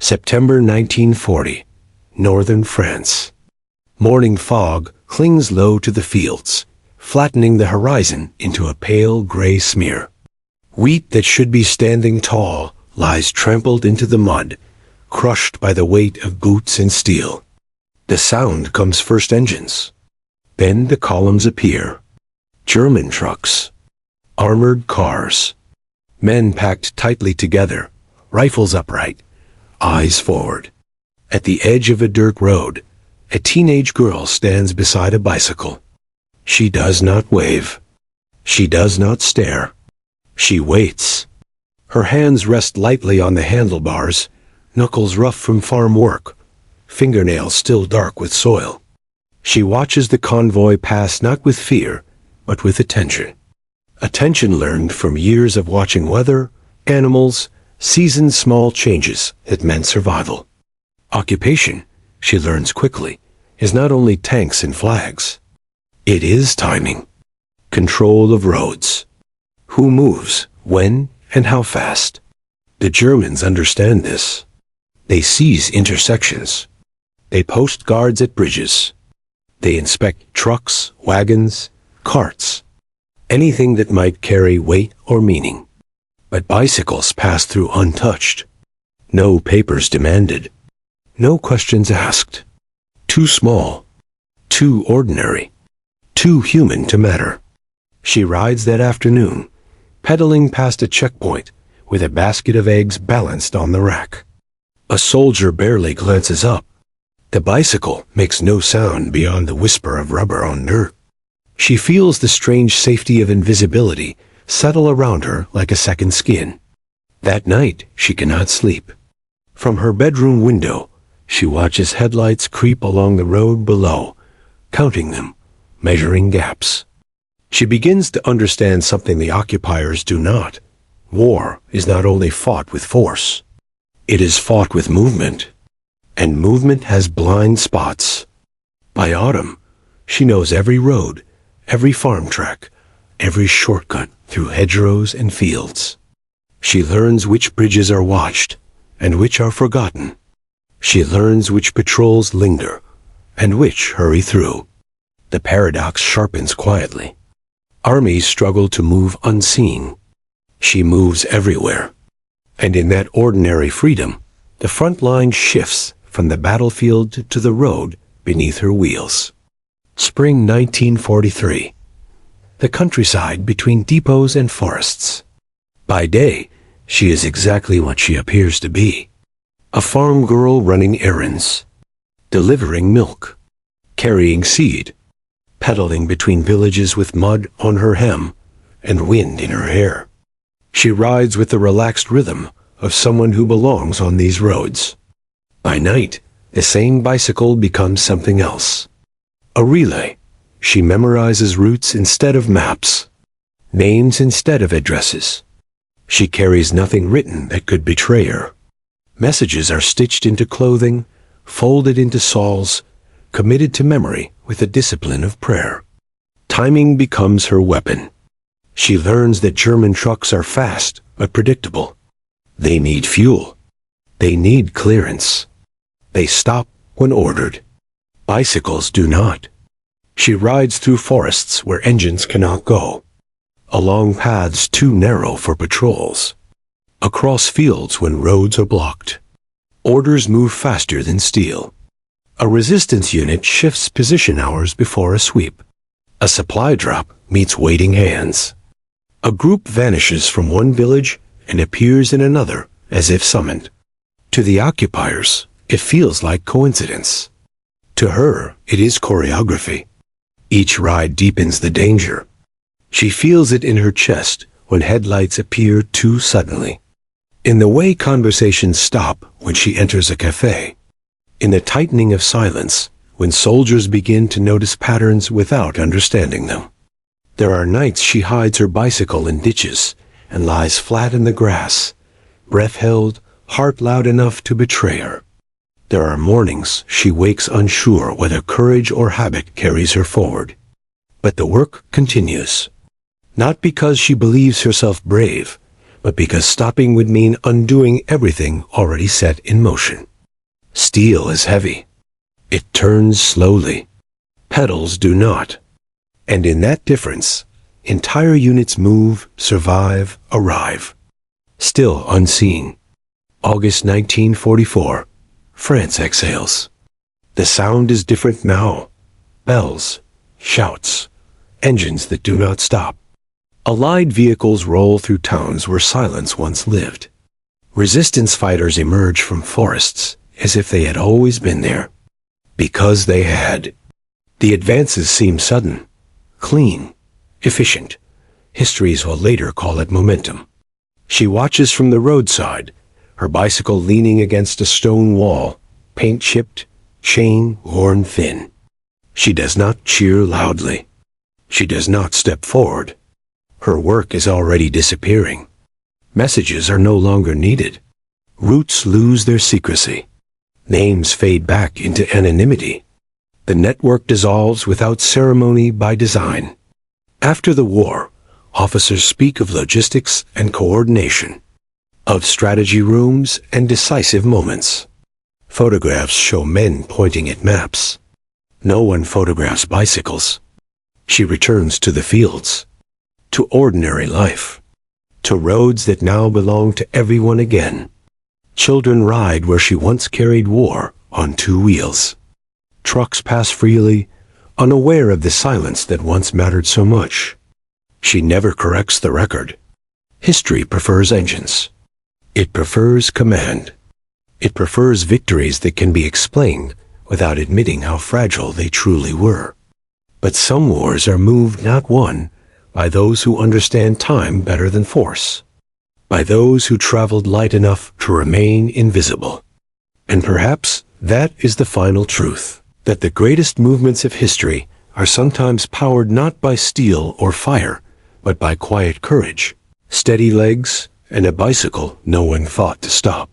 September 1940, northern France. Morning fog clings low to the fields, flattening the horizon into a pale gray smear. Wheat that should be standing tall lies trampled into the mud, crushed by the weight of boots and steel. The sound comes first engines. Then the columns appear. German trucks. Armored cars. Men packed tightly together, rifles upright, eyes forward. At the edge of a dirt road, a teenage girl stands beside a bicycle. She does not wave. She does not stare. She waits. Her hands rest lightly on the handlebars, knuckles rough from farm work, fingernails still dark with soil. She watches the convoy pass not with fear, but with attention. Attention learned from years of watching weather, animals, season's small changes that meant survival. Occupation, she learns quickly, is not only tanks and flags. It is timing. Control of roads. Who moves, when, and how fast. The Germans understand this. They seize intersections. They post guards at bridges. They inspect trucks, wagons, carts, anything that might carry weight or meaning. But bicycles pass through untouched. No papers demanded. No questions asked. Too small. Too ordinary. Too human to matter. She rides that afternoon, pedaling past a checkpoint with a basket of eggs balanced on the rack. A soldier barely glances up. The bicycle makes no sound beyond the whisper of rubber on dirt. She feels the strange safety of invisibility settle around her like a second skin. That night, she cannot sleep. From her bedroom window, she watches headlights creep along the road below, counting them, measuring gaps. She begins to understand something the occupiers do not. War is not only fought with force. It is fought with movement. And movement has blind spots. By autumn, she knows every road, every farm track, every shortcut through hedgerows and fields. She learns which bridges are watched and which are forgotten. She learns which patrols linger and which hurry through. The paradox sharpens quietly. Armies struggle to move unseen. She moves everywhere. And in that ordinary freedom, the front line shifts from the battlefield to the road beneath her wheels. Spring 1943. The countryside between depots and forests. By day, she is exactly what she appears to be. A farm girl running errands, delivering milk, carrying seed, pedaling between villages with mud on her hem and wind in her hair. She rides with the relaxed rhythm of someone who belongs on these roads. By night, the same bicycle becomes something else. A relay. She memorizes routes instead of maps, names instead of addresses. She carries nothing written that could betray her. Messages are stitched into clothing, folded into shawls, committed to memory with the discipline of prayer. Timing becomes her weapon. She learns that German trucks are fast but predictable. They need fuel. They need clearance. They stop when ordered. Bicycles do not. She rides through forests where engines cannot go, along paths too narrow for patrols, across fields when roads are blocked. Orders move faster than steel. A resistance unit shifts position hours before a sweep. A supply drop meets waiting hands. A group vanishes from one village and appears in another as if summoned. To the occupiers, it feels like coincidence. To her, it is choreography. Each ride deepens the danger. She feels it in her chest when headlights appear too suddenly. In the way conversations stop when she enters a cafe. In the tightening of silence when soldiers begin to notice patterns without understanding them. There are nights she hides her bicycle in ditches and lies flat in the grass, breath held, heart loud enough to betray her. There are mornings she wakes unsure whether courage or habit carries her forward. But the work continues. Not because she believes herself brave, but because stopping would mean undoing everything already set in motion. Steel is heavy. It turns slowly. Pedals do not. And in that difference, entire units move, survive, arrive. Still unseen. August 1944. France exhales. The sound is different now. Bells, shouts, engines that do not stop. Allied vehicles roll through towns where silence once lived. Resistance fighters emerge from forests as if they had always been there. Because they had. The advances seem sudden, clean, efficient. Histories will later call it momentum. She watches from the roadside, her bicycle leaning against a stone wall, paint chipped, chain worn thin. She does not cheer loudly. She does not step forward. Her work is already disappearing. Messages are no longer needed. Routes lose their secrecy. Names fade back into anonymity. The network dissolves without ceremony by design. After the war, officers speak of logistics and coordination, of strategy rooms and decisive moments. Photographs show men pointing at maps. No one photographs bicycles. She returns to the fields, to ordinary life, to roads that now belong to everyone again. Children ride where she once carried war on two wheels. Trucks pass freely, unaware of the silence that once mattered so much. She never corrects the record. History prefers engines. It prefers command. It prefers victories that can be explained without admitting how fragile they truly were. But some wars are moved not won by those who understand time better than force, by those who traveled light enough to remain invisible. And perhaps that is the final truth, that the greatest movements of history are sometimes powered not by steel or fire, but by quiet courage, steady legs, and a bicycle no one thought to stop.